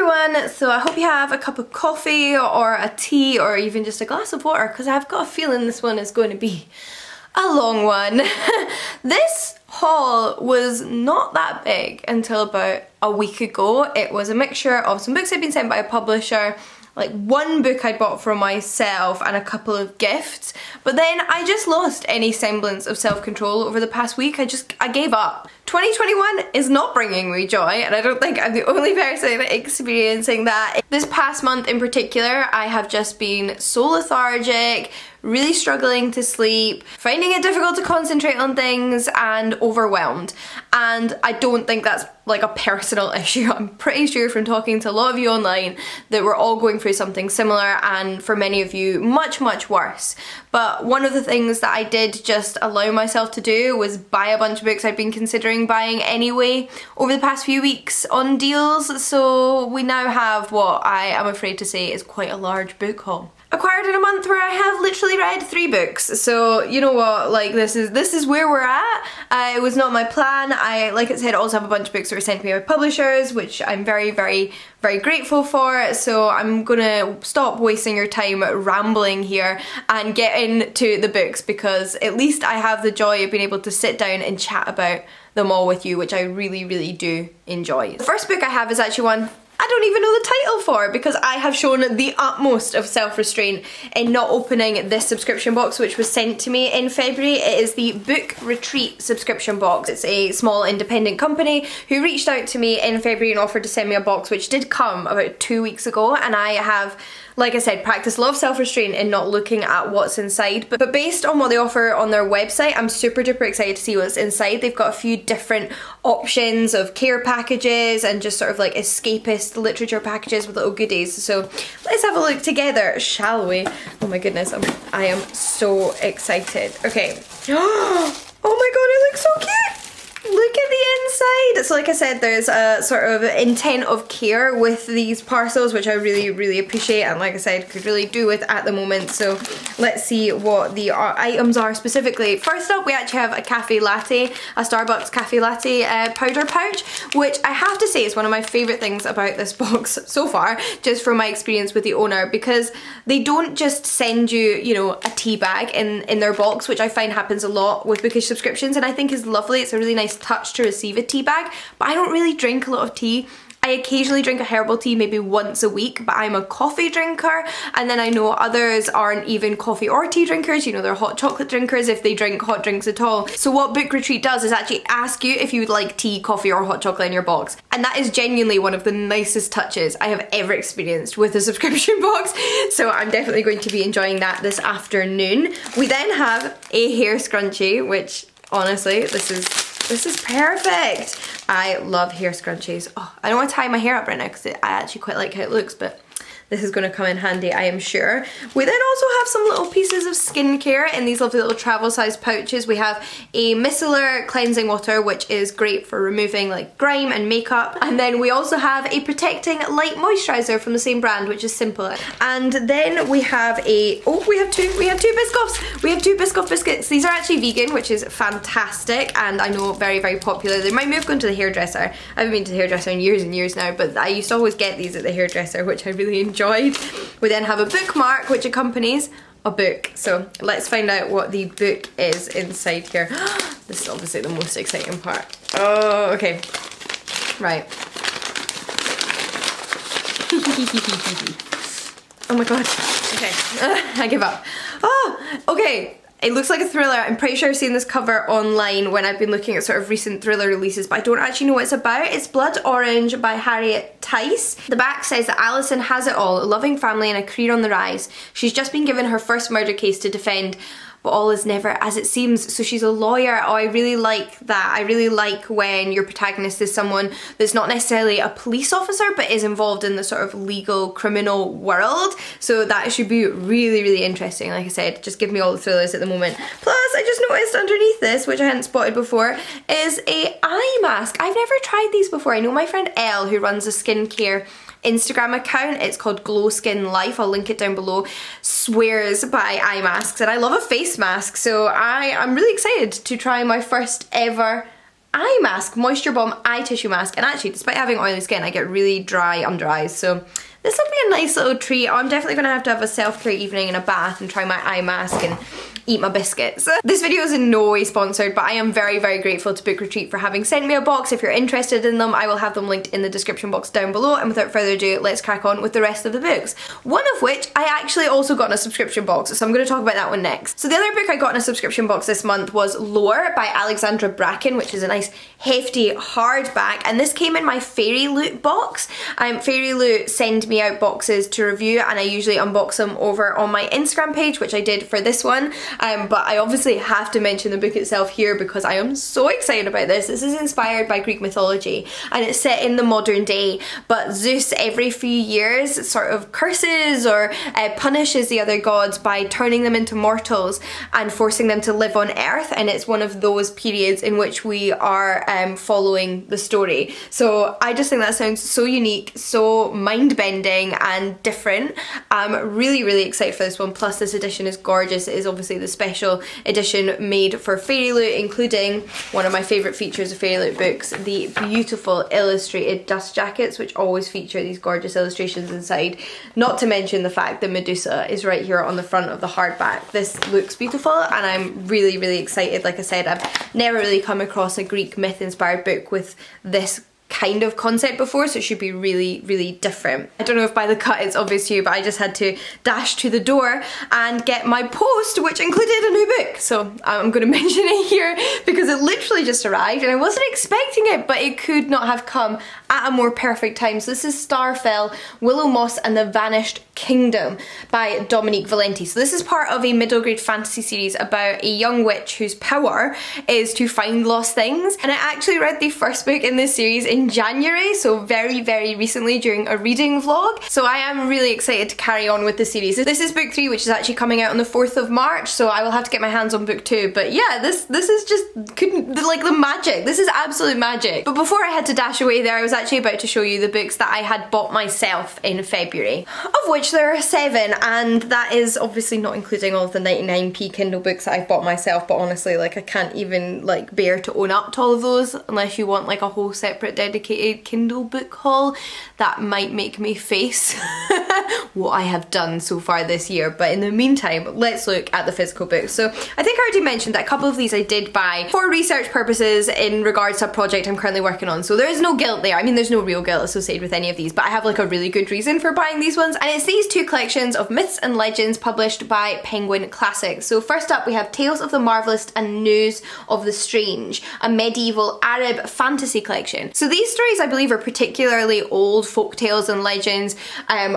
everyone, so I hope you have a cup of coffee or a tea or even just a glass of water, because I've got a feeling this one is going to be a long one. This haul was not that big until about a week ago. It was a mixture of some books I'd been sent by a publisher, like one book I'd bought for myself and a couple of gifts, but then I just lost any semblance of self-control over the past week. I gave up. 2021 is not bringing me joy, and I don't think I'm the only person experiencing that. This past month in particular, I have just been so lethargic, really struggling to sleep, finding it difficult to concentrate on things, and overwhelmed. And I don't think that's like a personal issue. I'm pretty sure from talking to a lot of you online that we're all going through something similar, and for many of you much worse. But one of the things that I did just allow myself to do was buy a bunch of books I'd been considering buying anyway over the past few weeks on deals, so we now have what I am afraid to say is quite a large book haul. Acquired in a month where I have literally read 3 books, so you know what, like this is where we're at. It was not my plan. Like I said, also have a bunch of books that were sent to me by publishers, which I'm very grateful for, so I'm gonna stop wasting your time rambling here and get into the books, because at least I have the joy of being able to sit down and chat about them all with you, which I really do enjoy. The first book I have is actually one I don't even know the title for, because I have shown the utmost of self-restraint in not opening this subscription box which was sent to me in February. It is the Book Retreat subscription box. It's a small independent company who reached out to me in February and offered to send me a box, which did come about 2 weeks ago, and I have, like I said, practiced a lot of self-restraint in not looking at what's inside, but based on what they offer on their website, I'm super duper excited to see what's inside. They've got a few different options of care packages and just sort of like escapist literature packages with little goodies, so let's have a look together, shall we? Oh my goodness, I am so excited. Okay. Oh my god, it looks so cute! Look at the inside! So like I said, there's a sort of intent of care with these parcels, which I really appreciate, and like I said, could really do with at the moment. So let's see what the items are specifically. First up, we actually have a cafe latte, a Starbucks cafe latte powder pouch, which I have to say is one of my favourite things about this box so far, just from my experience with the owner, because they don't just send you, you know, a tea bag in their box, which I find happens a lot with bookish subscriptions, and I think is lovely. It's a really nice touch to receive a tea bag, but I don't really drink a lot of tea. I occasionally drink a herbal tea maybe once a week, but I'm a coffee drinker, and then I know others aren't even coffee or tea drinkers, you know, they're hot chocolate drinkers if they drink hot drinks at all. So what Book Retreat does is actually ask you if you would like tea, coffee or hot chocolate in your box, and that is genuinely one of the nicest touches I have ever experienced with a subscription box, so I'm definitely going to be enjoying that this afternoon. We then have a hair scrunchie, which honestly, this is perfect. I love hair scrunchies. Oh, I don't want to tie my hair up right now because I actually quite like how it looks, but this is going to come in handy, I am sure. We then also have some little pieces of skincare in these lovely little travel sized pouches. We have a micellar cleansing water, which is great for removing like grime and makeup. And then we also have a protecting light moisturizer from the same brand, which is Simple. And then we have we have two Biscoffs. We have 2 Biscoff biscuits. These are actually vegan, which is fantastic, and I know very popular. They might have gone to the hairdresser. I haven't been to the hairdresser in years and years now, but I used to always get these at the hairdresser, which I really enjoyed. We then have a bookmark which accompanies a book. So let's find out what the book is inside here. This is obviously the most exciting part. Oh, okay. Right. Oh my god. Okay. I give up. Oh, okay. It looks like a thriller. I'm pretty sure I've seen this cover online when I've been looking at sort of recent thriller releases, but I don't actually know what it's about. It's Blood Orange by Harriet Tice. The back says that Alison has it all, a loving family and a career on the rise. She's just been given her first murder case to defend, but all is never as it seems. So she's a lawyer. Oh, I really like that. I really like when your protagonist is someone that's not necessarily a police officer, but is involved in the sort of legal criminal world. So that should be really interesting. Like I said, just give me all the thrillers at the moment. Plus, I just noticed underneath this, which I hadn't spotted before, is a eye mask. I've never tried these before. I know my friend Elle, who runs a skincare Instagram account, it's called Glow Skin Life, I'll link it down below, swears by eye masks, and I love a face mask, so I'm really excited to try my first ever eye mask, Moisture Bomb Eye Tissue Mask. And actually, despite having oily skin, I get really dry under eyes, so this will be a nice little treat. I'm definitely gonna have a self-care evening and a bath and try my eye mask and eat my biscuits. This video is in no way sponsored, but I am very, very grateful to Book Retreat for having sent me a box. If you're interested in them, I will have them linked in the description box down below. And without further ado, let's crack on with the rest of the books. One of which I actually also got in a subscription box, so I'm going to talk about that one next. So the other book I got in a subscription box this month was Lore by Alexandra Bracken, which is a nice hefty hardback, and this came in my Fairy Loot box. Fairy Loot send me out boxes to review, and I usually unbox them over on my Instagram page, which I did for this one. But I obviously have to mention the book itself here because I am so excited about this. This is inspired by Greek mythology and it's set in the modern day, but Zeus every few years sort of curses or punishes the other gods by turning them into mortals and forcing them to live on Earth, and it's one of those periods in which we are following the story. So I just think that sounds so unique, so mind-bending and different. I'm really, really excited for this one, plus this edition is gorgeous. It is obviously the special edition made for Fairy Loot, including one of my favourite features of Fairy Loot books, the beautiful illustrated dust jackets, which always feature these gorgeous illustrations inside. Not to mention the fact that Medusa is right here on the front of the hardback. This looks beautiful and I'm really, really excited. Like I said, I've never really come across a Greek myth inspired book with this kind of concept before, so it should be really, really different. I don't know if by the cut it's obvious to you, but I just had to dash to the door and get my post, which included a new book. So I'm going to mention it here because it literally just arrived and I wasn't expecting it, but it could not have come at a more perfect time. So this is Starfell, Willow Moss and the Vanished Kingdom by Dominique Valenti. So this is part of a middle grade fantasy series about a young witch whose power is to find lost things. And I actually read the first book in this series in January, so very, very recently during a reading vlog. So I am really excited to carry on with the series. This is book 3, which is actually coming out on the 4th of March, so I will have to get my hands on book 2. But yeah, this is just like the magic. This is absolute magic. But before I had to dash away there, I was actually about to show you the books that I had bought myself in February, of which there are 7, and that is obviously not including all of the 99p Kindle books that I've bought myself. But honestly, like, I can't even like bear to own up to all of those unless you want like a whole separate dedicated Kindle book haul. That might make me face what I have done so far this year. But in the meantime, let's look at the physical books. So I think I already mentioned that a couple of these I did buy for research purposes in regards to a project I'm currently working on. So there is no guilt there. I mean, there's no real guilt associated with any of these, but I have like a really good reason for buying these ones. And it's these 2 collections of myths and legends published by Penguin Classics. So first up we have Tales of the Marvellous and News of the Strange, a medieval Arab fantasy collection. So these stories, I believe, are particularly old folk tales and legends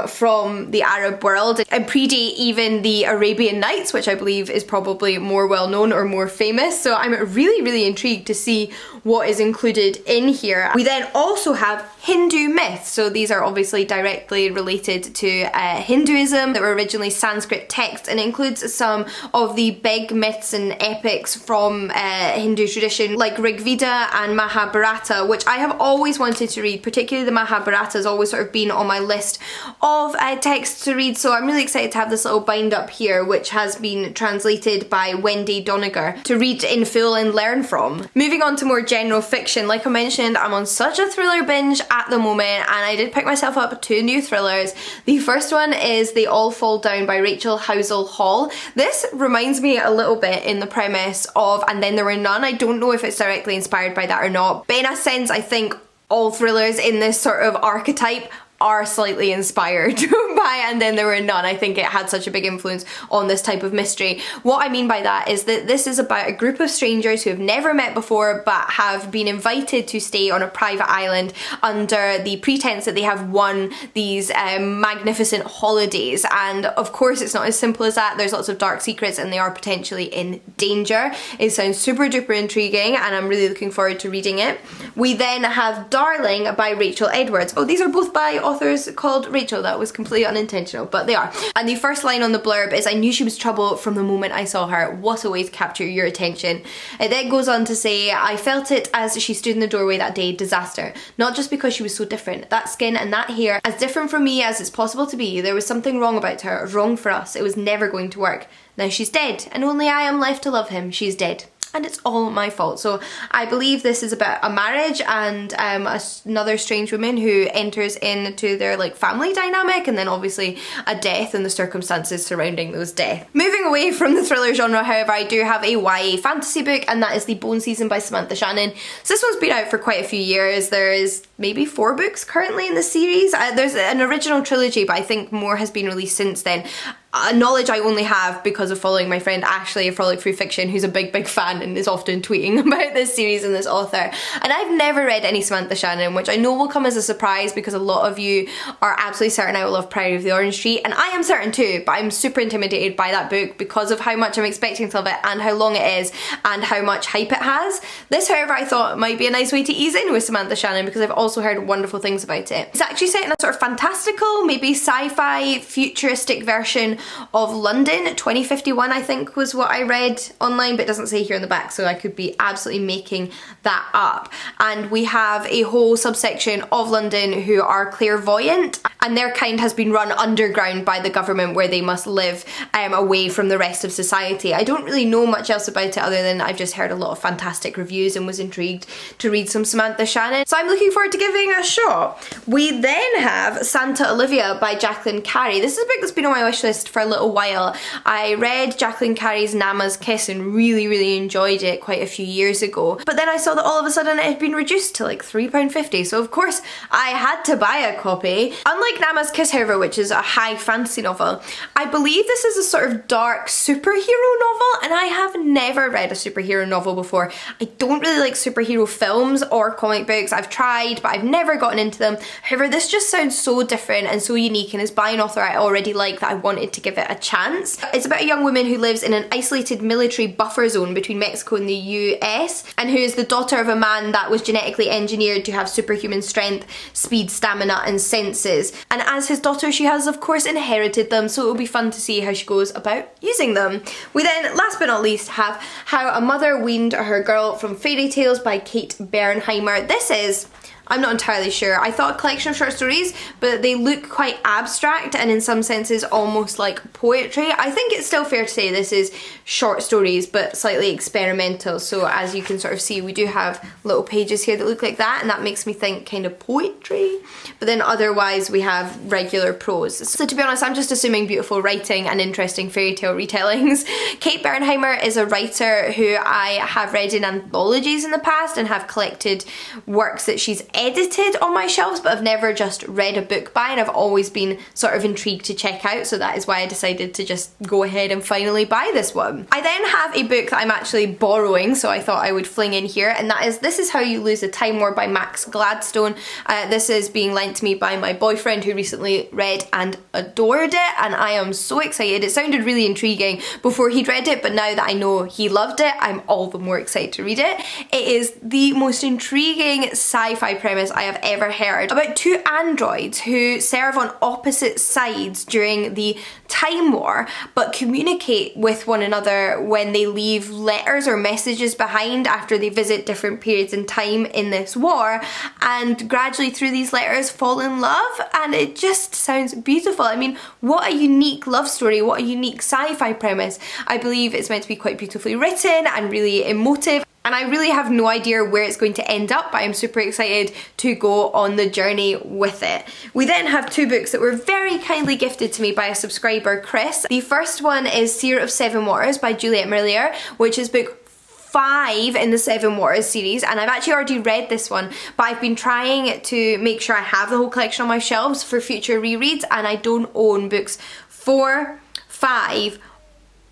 from the Arab world and predate even the Arabian Nights, which I believe is probably more well known or more famous. So I'm really, really intrigued to see what is included in here. We then also have Hindu myths. So these are obviously directly related to Hinduism that were originally Sanskrit texts, and includes some of the big myths and epics from Hindu tradition like Rig Veda and Mahabharata, which I have always wanted to read. Particularly the Mahabharata has always sort of been on my list of texts to read, so I'm really excited to have this little bind up here, which has been translated by Wendy Doniger to read in full and learn from. Moving on to more general fiction, like I mentioned, I'm on such a thriller binge at the moment, and I did pick myself up 2 new thrillers. The first one is They All Fall Down by Rachel Housel Hall. This reminds me a little bit in the premise of And Then There Were None. I don't know if it's directly inspired by that or not, but in a sense I think all thrillers in this sort of archetype are slightly inspired by And Then There Were None. I think it had such a big influence on this type of mystery. What I mean by that is that this is about a group of strangers who have never met before but have been invited to stay on a private island under the pretense that they have won these magnificent holidays. And of course it's not as simple as that. There's lots of dark secrets and they are potentially in danger. It sounds super duper intriguing and I'm really looking forward to reading it. We then have Darling by Rachel Edwards. Oh, these are both by authors called Rachel. That was completely unintentional, but they are. And the first line on the blurb is, I knew she was trouble from the moment I saw her. What a way to capture your attention. It then goes on to say, I felt it as she stood in the doorway that day, disaster. Not just because she was so different. That skin and that hair, as different from me as it's possible to be. There was something wrong about her, wrong for us. It was never going to work. Now she's dead, and only I am left to love him. She's dead. and it's all my fault. So I believe this is about a marriage and another strange woman who enters into their like family dynamic, and then obviously a death and the circumstances surrounding those deaths. Moving away from the thriller genre, however, I do have a YA fantasy book, and that is The Bone Season by Samantha Shannon. So this one's been out for quite a few years. There is maybe 4 books currently in the series. There's an original trilogy, but I think more has been released since then. Knowledge I only have because of following my friend Ashley of Frolic Through Fiction, who's a big fan and is often tweeting about this series and this author. And I've never read any Samantha Shannon, which I know will come as a surprise because a lot of you are absolutely certain I will love Priory of the Orange Tree, and I am certain too, but I'm super intimidated by that book because of how much I'm expecting of it and how long it is and how much hype it has. This, however, I thought might be a nice way to ease in with Samantha Shannon because I've also heard wonderful things about it. It's actually set in a sort of fantastical, maybe sci-fi, futuristic version of London. 2051 I think was what I read online, but it doesn't say here on the back, so I could be absolutely making that up. And we have a whole subsection of London who are clairvoyant, and their kind has been run underground by the government where they must live away from the rest of society. I don't really know much else about it other than I've just heard a lot of fantastic reviews and was intrigued to read some Samantha Shannon, so I'm looking forward to giving it a shot. We then have Santa Olivia by Jacqueline Carey. This is a book that's been on my wish list for a little while. I read Jacqueline Carey's Nama's Kiss and really enjoyed it quite a few years ago, but then I saw that all of a sudden it had been reduced to like £3.50, so of course I had to buy a copy. Unlike Nama's Kiss, however, which is a high fantasy novel, I believe this is a sort of dark superhero novel, and I have never read a superhero novel before. I don't really like superhero films or comic books. I've tried, but I've never gotten into them. However, this just sounds so different and so unique, and is by an author I already like, that I wanted to give it a chance. It's about a young woman who lives in an isolated military buffer zone between Mexico and the US, and who is the daughter of a man that was genetically engineered to have superhuman strength, speed, stamina and senses. And as his daughter, she has of course inherited them, so it'll be fun to see how she goes about using them. We then, last but not least, have How a Mother Weaned Her Girl from Fairy Tales by Kate Bernheimer. This is, I'm not entirely sure. I thought a collection of short stories, but they look quite abstract and in some senses almost like poetry. I think it's still fair to say this is short stories, but slightly experimental. So as you can sort of see, we do have little pages here that look like that, and that makes me think kind of poetry. But then otherwise we have regular prose. So to be honest, I'm just assuming beautiful writing and interesting fairy tale retellings. Kate Bernheimer is a writer who I have read in anthologies in the past and have collected works that she's edited on my shelves, but I've never just read a book by, and I've always been sort of intrigued to check out, so that is why I decided to just go ahead and finally buy this one. I then have a book that I'm actually borrowing, so I thought I would fling in here, and that is This Is How You Lose a Time War by Max Gladstone. This is being lent to me by my boyfriend, who recently read and adored it, and I am so excited. It sounded really intriguing before he'd read it, but now that I know he loved it, I'm all the more excited to read it. It is the most intriguing sci-fi premise I have ever heard, about 2 androids who serve on opposite sides during the Time War, but communicate with one another when they leave letters or messages behind after they visit different periods in time in this war, and gradually through these letters fall in love, and it just sounds beautiful. I mean, what a unique love story, what a unique sci-fi premise. I believe it's meant to be quite beautifully written and really emotive, and I really have no idea where it's going to end up, but I'm super excited to go on the journey with it. We then have 2 books that were very kindly gifted to me by a subscriber, Chris. The first one is Seer of Seven Waters by Juliet Merlier, which is book 5 in the Seven Waters series, and I've actually already read this one, but I've been trying to make sure I have the whole collection on my shelves for future rereads, and I don't own books 4, 5,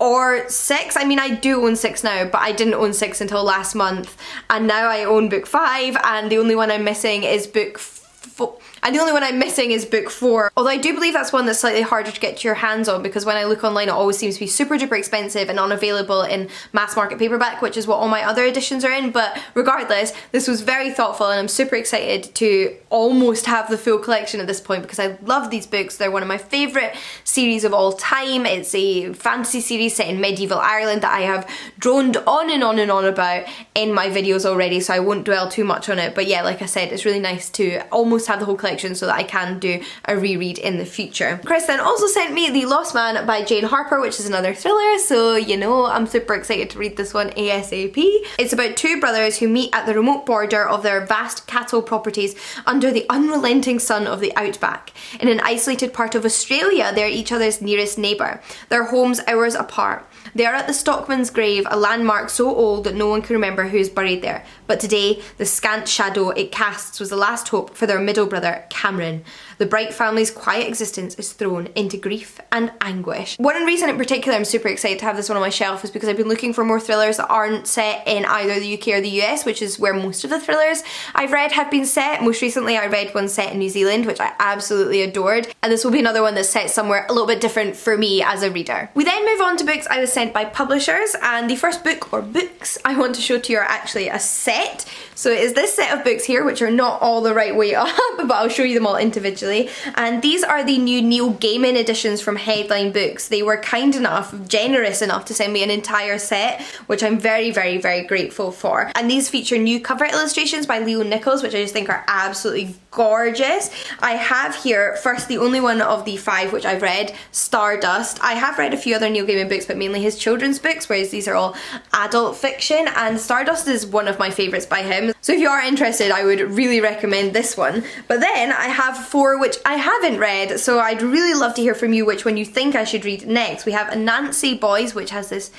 or 6. I mean, I do own 6 now, but I didn't own 6 until last month, and now I own book 5, and the only one I'm missing is book 4. And the only one I'm missing is book 4. Although I do believe that's one that's slightly harder to get your hands on, because when I look online it always seems to be super duper expensive and unavailable in mass market paperback, which is what all my other editions are in. But regardless, this was very thoughtful, and I'm super excited to almost have the full collection at this point, because I love these books. They're one of my favourite series of all time. It's a fantasy series set in medieval Ireland that I have droned on and on and on about in my videos already, so I won't dwell too much on it. But yeah, like I said, it's really nice to almost have the whole collection collection so that I can do a reread in the future. Chris then also sent me The Lost Man by Jane Harper, which is another thriller, so you know I'm super excited to read this one ASAP. It's about two brothers who meet at the remote border of their vast cattle properties under the unrelenting sun of the outback. In an isolated part of Australia, they're each other's nearest neighbour, their homes hours apart. They are at the Stockman's grave, a landmark so old that no one can remember who is buried there. But today, the scant shadow it casts was the last hope for their middle brother, Cameron. The Bright family's quiet existence is thrown into grief and anguish. One reason in particular I'm super excited to have this one on my shelf is because I've been looking for more thrillers that aren't set in either the UK or the US, which is where most of the thrillers I've read have been set. Most recently I read one set in New Zealand, which I absolutely adored, and this will be another one that's set somewhere a little bit different for me as a reader. We then move on to books I was sent by publishers, and the first book or books I want to show to you are actually a set. So it is this set of books here, which are not all the right way up, but I'll show you them all individually. And these are the new Neil Gaiman editions from Headline Books. They were kind enough, generous enough to send me an entire set, which I'm very, very, very grateful for. And these feature new cover illustrations by Leo Nichols, which I just think are absolutely gorgeous. I have here, first, the only one of the 5 which I've read, Stardust. I have read a few other Neil Gaiman books, but mainly his children's books, whereas these are all adult fiction, and Stardust is one of my favourites by him. So if you are interested, I would really recommend this one. But then I have 4 which I haven't read, so I'd really love to hear from you which one you think I should read next. We have Nancy Boys, which has this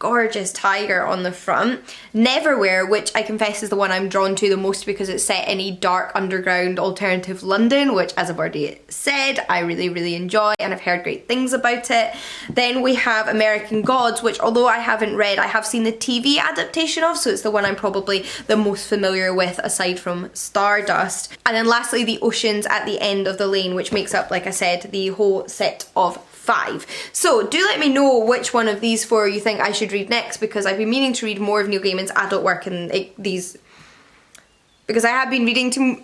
gorgeous tiger on the front. Neverwhere, which I confess is the one I'm drawn to the most because it's set in a dark underground alternative London, which, as I've already said, I really, really enjoy and I've heard great things about it. Then we have American Gods, which although I haven't read, I have seen the TV adaptation of, so it's the one I'm probably the most familiar with aside from Stardust. And then lastly, The Oceans at the End of the Lane, which makes up, like I said, the whole set of 5. So do let me know which one of these 4 you think I should read next, because I've been meaning to read more of Neil Gaiman's adult work and because I have been meaning to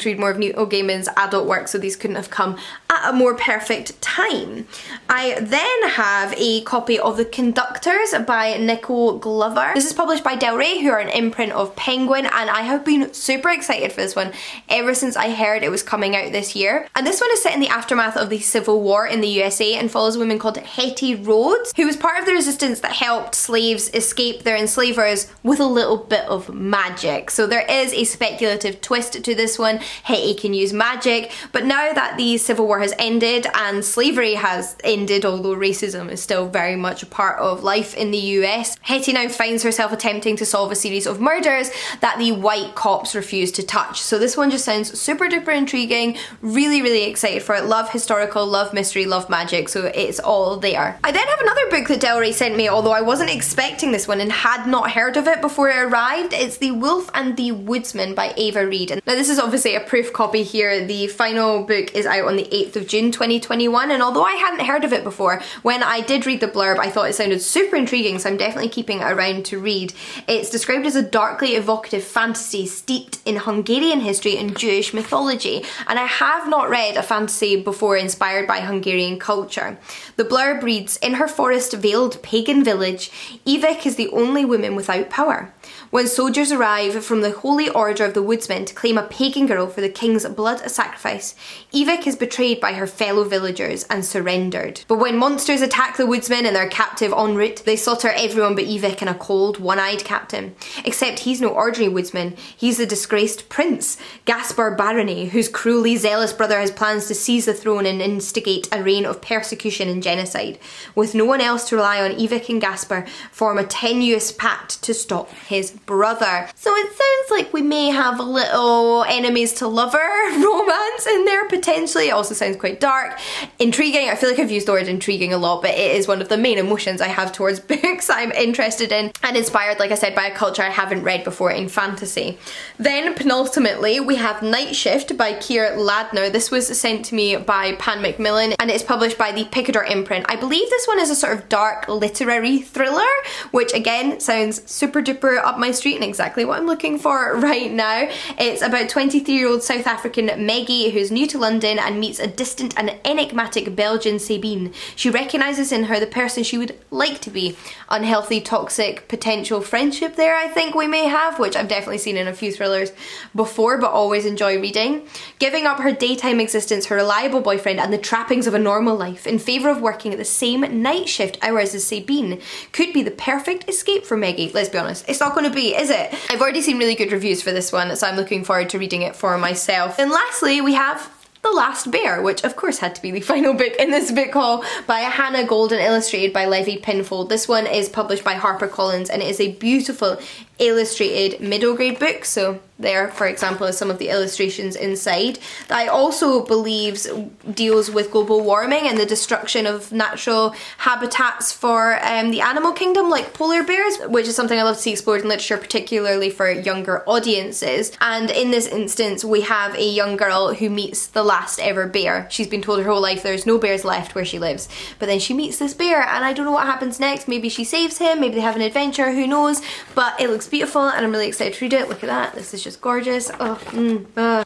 read more of Neil Gaiman's adult work, so these couldn't have come at a more perfect time. I then have a copy of The Conductors by Nicole Glover. This is published by Del Rey, who are an imprint of Penguin, and I have been super excited for this one ever since I heard it was coming out this year. And this one is set in the aftermath of the Civil War in the USA and follows a woman called Hetty Rhodes, who was part of the resistance that helped slaves escape their enslavers with a little bit of magic. So there is a speculative twist to this one. Hetty can use magic, but now that the Civil War has ended and slavery has ended, although racism is still very much a part of life in the US, Hetty now finds herself attempting to solve a series of murders that the white cops refuse to touch. So this one just sounds super duper intriguing. Really, really excited for it. Love historical, love mystery, love magic, so it's all there. I then have another book that Del Rey sent me, although I wasn't expecting this one and had not heard of it before it arrived. It's The Wolf and the Woodsman by Ava Reid. And now this is obviously a proof copy here. The final book is out on the 8th of June 2021, and although I hadn't heard of it before, when I did read the blurb I thought it sounded super intriguing, so I'm definitely keeping it around to read. It's described as a darkly evocative fantasy steeped in Hungarian history and Jewish mythology, and I have not read a fantasy before inspired by Hungarian culture. The blurb reads, "In her forest-veiled pagan village, Evik is the only woman without power. When soldiers arrive from the Holy Order of the Woodsman to claim a pagan girl for the king's blood sacrifice, Evik is betrayed by her fellow villagers and surrendered. But when monsters attack the Woodsman and their captive en route, they slaughter everyone but Evik and a cold, one-eyed captain. Except he's no ordinary Woodsman, he's the disgraced prince, Gaspar Barony, whose cruelly zealous brother has plans to seize the throne and instigate a reign of persecution and genocide. With no one else to rely on, Evik and Gaspar form a tenuous pact to stop his brother." So it sounds like we may have a little enemies to lover romance in there potentially. It also sounds quite dark. Intriguing. I feel like I've used the word intriguing a lot, but it is one of the main emotions I have towards books I'm interested in, and inspired, like I said, by a culture I haven't read before in fantasy. Then penultimately we have Night Shift by Keir Ladner. This was sent to me by Pan Macmillan and it's published by the Picador imprint. I believe this one is a sort of dark literary thriller, which again sounds super duper up my my street and exactly what I'm looking for right now. It's about 23-year-old South African Maggie who's new to London and meets a distant and enigmatic Belgian Sabine. She recognises in her the person she would like to be. Unhealthy, toxic, potential friendship there I think we may have, which I've definitely seen in a few thrillers before but always enjoy reading. Giving up her daytime existence, her reliable boyfriend and the trappings of a normal life in favour of working at the same night shift hours as Sabine could be the perfect escape for Maggie. Let's be honest, it's not going to be, is it? I've already seen really good reviews for this one, so I'm looking forward to reading it for myself. And lastly, we have The Last Bear, which of course had to be the final book in this book haul, by Hannah Gold and illustrated by Levy Pinfold. This one is published by HarperCollins and it is a beautiful illustrated middle grade book. So there, for example, is some of the illustrations inside, that I also believe deals with global warming and the destruction of natural habitats for the animal kingdom, like polar bears, which is something I love to see explored in literature, particularly for younger audiences. And in this instance, we have a young girl who meets the last ever bear. She's been told her whole life there's no bears left where she lives, but then she meets this bear and I don't know what happens next. Maybe she saves him, maybe they have an adventure, who knows, but it looks beautiful and I'm really excited to read it. Look at that, this is just gorgeous.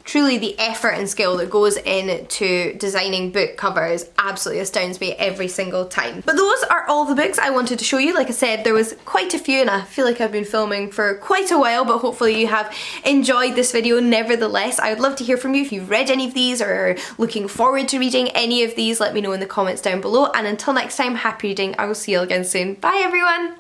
Truly the effort and skill that goes into designing book covers absolutely astounds me every single time. But those are all the books I wanted to show you. Like I said, there was quite a few and I feel like I've been filming for quite a while, but hopefully you have enjoyed this video nevertheless. I would love to hear from you if you've read any of these or are looking forward to reading any of these. Let me know in the comments down below, and until next time, happy reading. I will see you all again soon. Bye everyone!